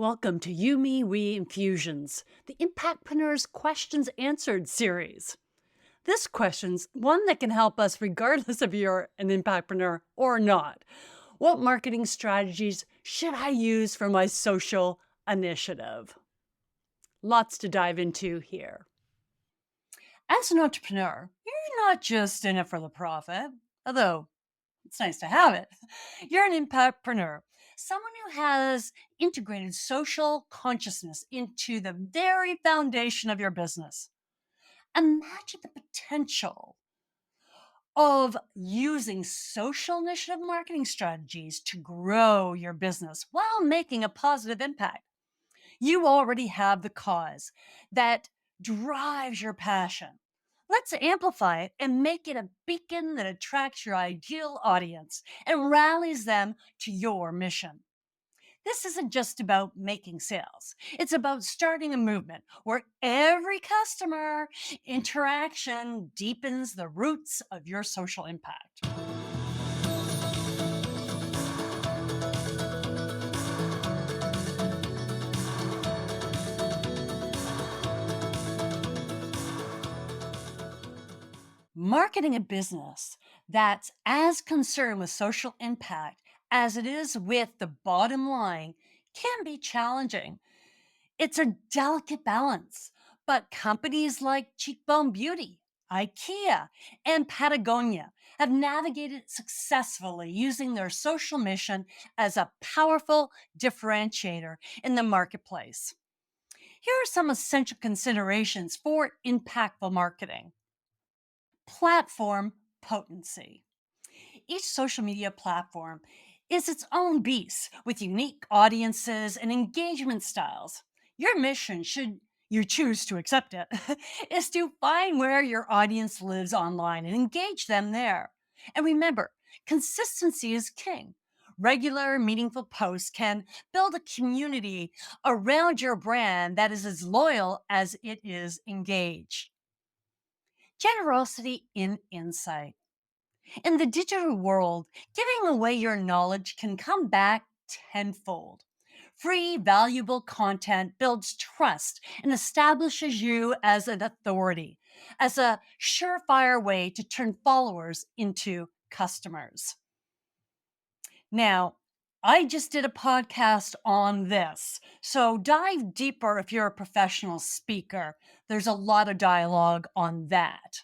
Welcome to YouMeWe Infusions, the Impactpreneurs Questions Answered series. This question's one that can help us regardless if you're an impactpreneur or not. What marketing strategies should I use for my social initiative? Lots to dive into here. As an entrepreneur, you're not just in it for the profit, although it's nice to have it. You're an impactpreneur, someone who has integrated social consciousness into the very foundation of your business. Imagine the potential of using social initiative marketing strategies to grow your business while making a positive impact. You already have the cause that drives your passion. Let's amplify it and make it a beacon that attracts your ideal audience and rallies them to your mission. This isn't just about making sales. It's about starting a movement where every customer interaction deepens the roots of your social impact. Marketing a business that's as concerned with social impact as it is with the bottom line can be challenging. It's a delicate balance, but companies like Cheekbone Beauty, IKEA, and Patagonia have navigated it successfully using their social mission as a powerful differentiator in the marketplace. Here are some essential considerations for impactful marketing. Platform potency. Each social media platform is its own beast with unique audiences and engagement styles. Your mission, should you choose to accept it, is to find where your audience lives online and engage them there. And remember, consistency is king. Regular, meaningful posts can build a community around your brand that is as loyal as it is engaged. Generosity in insight. In the digital world, giving away your knowledge can come back tenfold. Free, valuable content builds trust and establishes you as an authority, as a surefire way to turn followers into customers. Now, I just did a podcast on this, so dive deeper if you're a professional speaker. There's a lot of dialogue on that.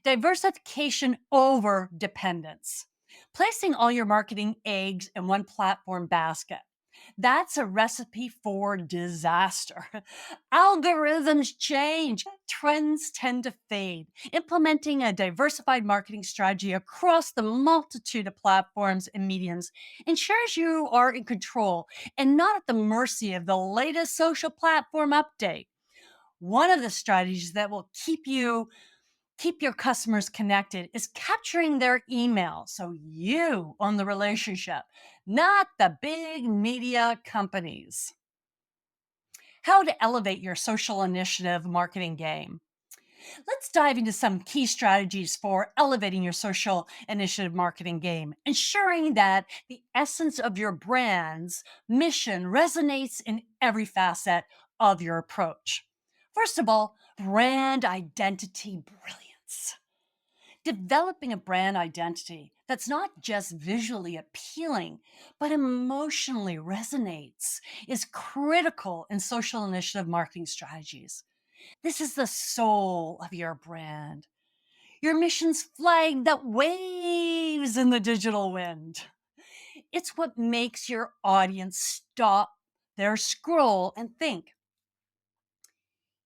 Diversification over dependence. Placing all your marketing eggs in one platform basket. That's a recipe for disaster. Algorithms change, trends tend to fade. Implementing a diversified marketing strategy across the multitude of platforms and mediums ensures you are in control and not at the mercy of the latest social platform update. One of the strategies that will keep your customers connected is capturing their email so you own the relationship, not the big media companies. How to elevate your social initiative marketing game. Let's dive into some key strategies for elevating your social initiative marketing game, ensuring that the essence of your brand's mission resonates in every facet of your approach. First of all, brand identity brilliance. Developing a brand identity that's not just visually appealing, but emotionally resonates is critical in social initiative marketing strategies. This is the soul of your brand. Your mission's flag that waves in the digital wind. It's what makes your audience stop their scroll and think,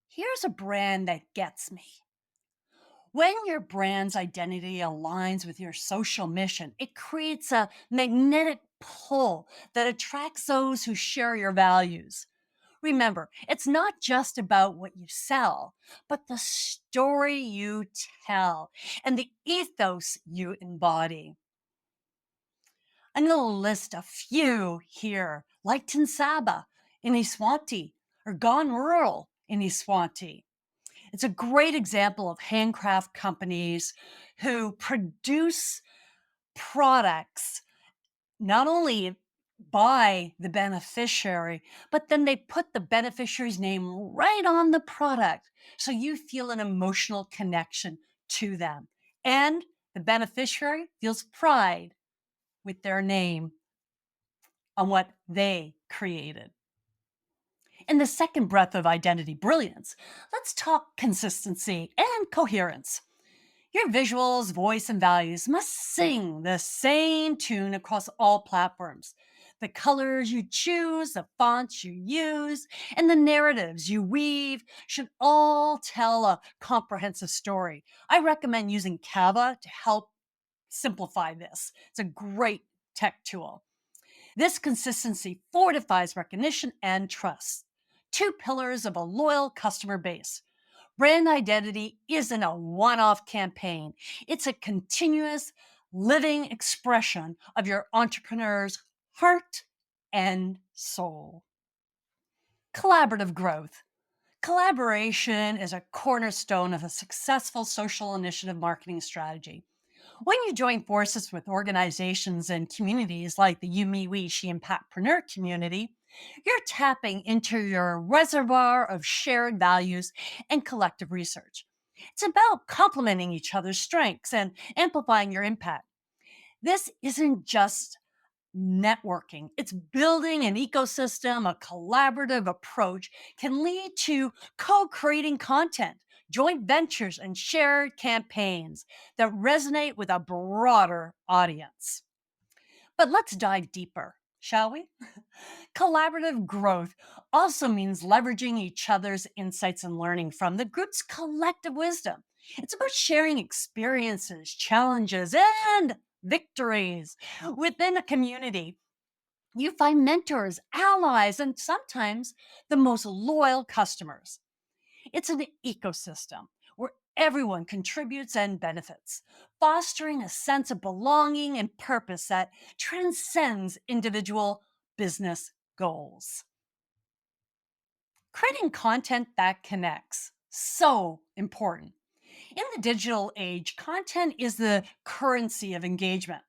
here's a brand that gets me. When your brand's identity aligns with your social mission, it creates a magnetic pull that attracts those who share your values. Remember, it's not just about what you sell, but the story you tell and the ethos you embody. I'm going to list a few here, like Tinsaba in Iswanti or Gone Rural in Iswanti. It's a great example of handcraft companies who produce products not only by the beneficiary, but then they put the beneficiary's name right on the product. So you feel an emotional connection to them. And the beneficiary feels pride with their name on what they created. In the second breath of identity brilliance, let's talk consistency and coherence. Your visuals, voice, and values must sing the same tune across all platforms. The colors you choose, the fonts you use, and the narratives you weave should all tell a comprehensive story. I recommend using Canva to help simplify this. It's a great tech tool. This consistency fortifies recognition and trust, two pillars of a loyal customer base. Brand identity isn't a one off campaign, it's a continuous, living expression of your entrepreneur's heart and soul. Collaborative growth. Collaboration is a cornerstone of a successful social initiative marketing strategy. When you join forces with organizations and communities like the YouMeWe Impactpreneur community, you're tapping into your reservoir of shared values and collective research. It's about complementing each other's strengths and amplifying your impact. This isn't just networking, it's building an ecosystem. A collaborative approach can lead to co creating content, joint ventures, and shared campaigns that resonate with a broader audience. But let's dive deeper, shall we? Collaborative growth also means leveraging each other's insights and learning from the group's collective wisdom. It's about sharing experiences, challenges, and victories within a community. You find mentors, allies, and sometimes the most loyal customers. It's an ecosystem where everyone contributes and benefits, fostering a sense of belonging and purpose that transcends individual business goals. Creating content that connects, so important. In the digital age, content is the currency of engagement,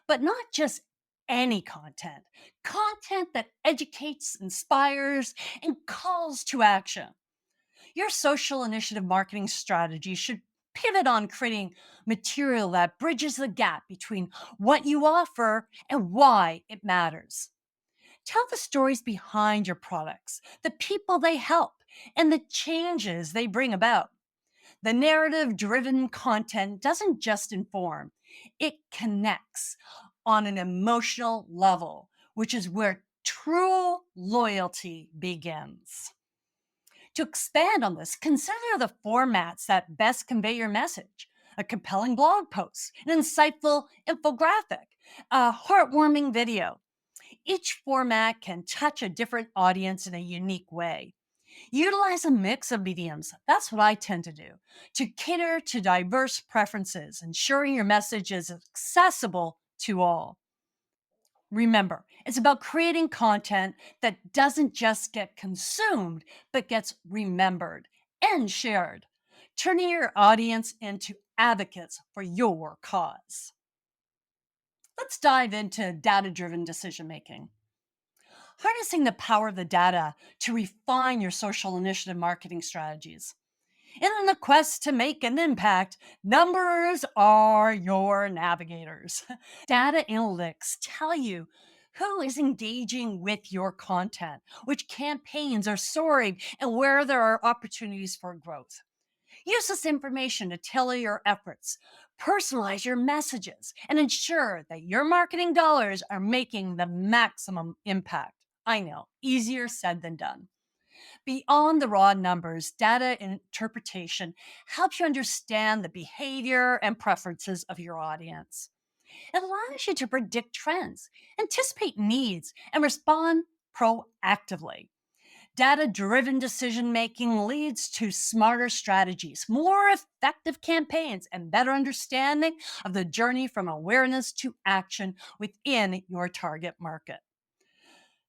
but not just any content. Content that educates, inspires, and calls to action. Your social initiative marketing strategy should pivot on creating material that bridges the gap between what you offer and why it matters. Tell the stories behind your products, the people they help, and the changes they bring about. The narrative driven content doesn't just inform, it connects on an emotional level, which is where true loyalty begins. To expand on this, consider the formats that best convey your message: a compelling blog post, an insightful infographic, a heartwarming video. Each format can touch a different audience in a unique way. Utilize a mix of mediums. That's what I tend to do to cater to diverse preferences, ensuring your message is accessible to all. Remember, it's about creating content that doesn't just get consumed, but gets remembered and shared, turning your audience into advocates for your cause. Let's dive into data driven decision making. Harnessing the power of the data to refine your social initiative marketing strategies. In the quest to make an impact, numbers are your navigators. Data analytics tell you who is engaging with your content, which campaigns are soaring, and where there are opportunities for growth. Use this information to tailor your efforts, personalize your messages, and ensure that your marketing dollars are making the maximum impact. I know, easier said than done. Beyond the raw numbers, data interpretation helps you understand the behavior and preferences of your audience. It allows you to predict trends, anticipate needs, and respond proactively. Data driven decision making leads to smarter strategies, more effective campaigns, and better understanding of the journey from awareness to action within your target market.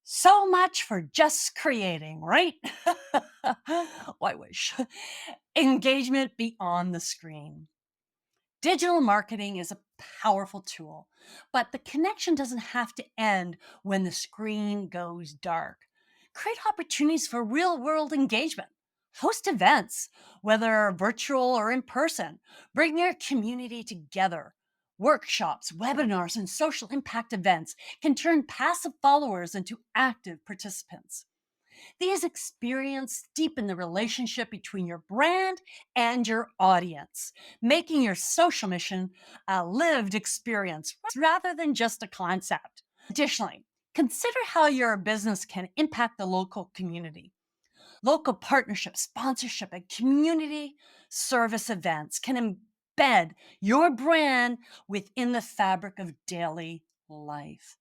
So much for just creating, right? Oh, I wish. Engagement beyond the screen. Digital marketing is a powerful tool, but the connection doesn't have to end when the screen goes dark. Create opportunities for real world engagement. Host events, whether virtual or in person. Bring your community together. Workshops, webinars, and social impact events can turn passive followers into active participants. These experiences deepen the relationship between your brand and your audience, making your social mission a lived experience rather than just a concept. Additionally, consider how your business can impact the local community. Local partnership, sponsorship, and community service events can embed your brand within the fabric of daily life.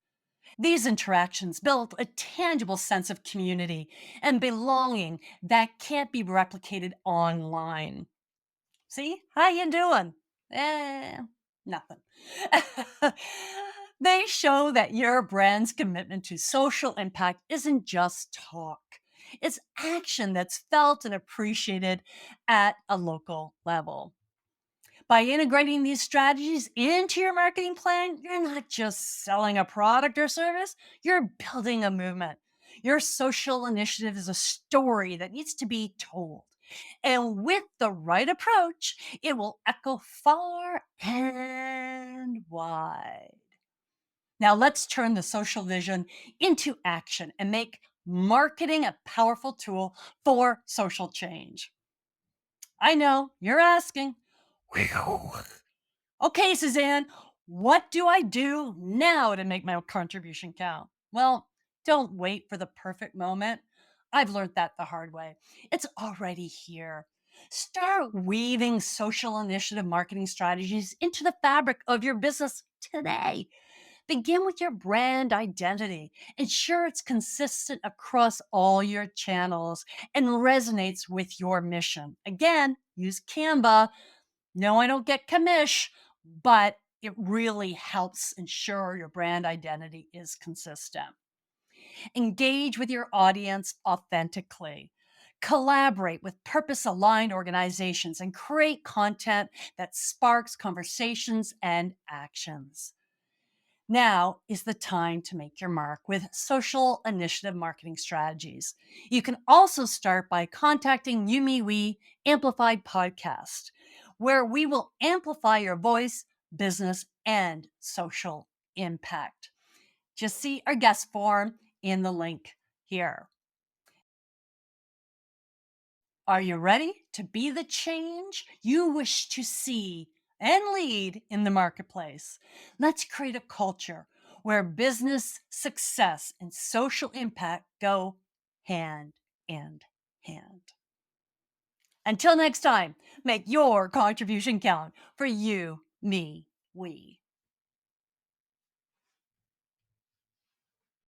These interactions build a tangible sense of community and belonging that can't be replicated online. See? How you doing? Nothing. They show that your brand's commitment to social impact isn't just talk. It's action that's felt and appreciated at a local level. By integrating these strategies into your marketing plan, you're not just selling a product or service, you're building a movement. Your social initiative is a story that needs to be told. And with the right approach, it will echo far and wide. Now, let's turn the social vision into action and make marketing a powerful tool for social change. I know you're asking, okay, Suzanne, what do I do now to make my contribution count? Well, don't wait for the perfect moment. I've learned that the hard way. It's already here. Start weaving social initiative marketing strategies into the fabric of your business today. Begin with your brand identity. Ensure it's consistent across all your channels and resonates with your mission. Again, use Canva. No, I don't get commish, but it really helps ensure your brand identity is consistent. Engage with your audience authentically. Collaborate with purpose aligned organizations and create content that sparks conversations and actions. Now is the time to make your mark with social initiative marketing strategies. You can also start by contacting YouMeWe Amplified Podcast, where we will amplify your voice, business, and social impact. Just see our guest form in the link here. Are you ready to be the change you wish to see and lead in the marketplace? Let's create a culture where business success and social impact go hand in hand. Until next time, make your contribution count for you, me, we.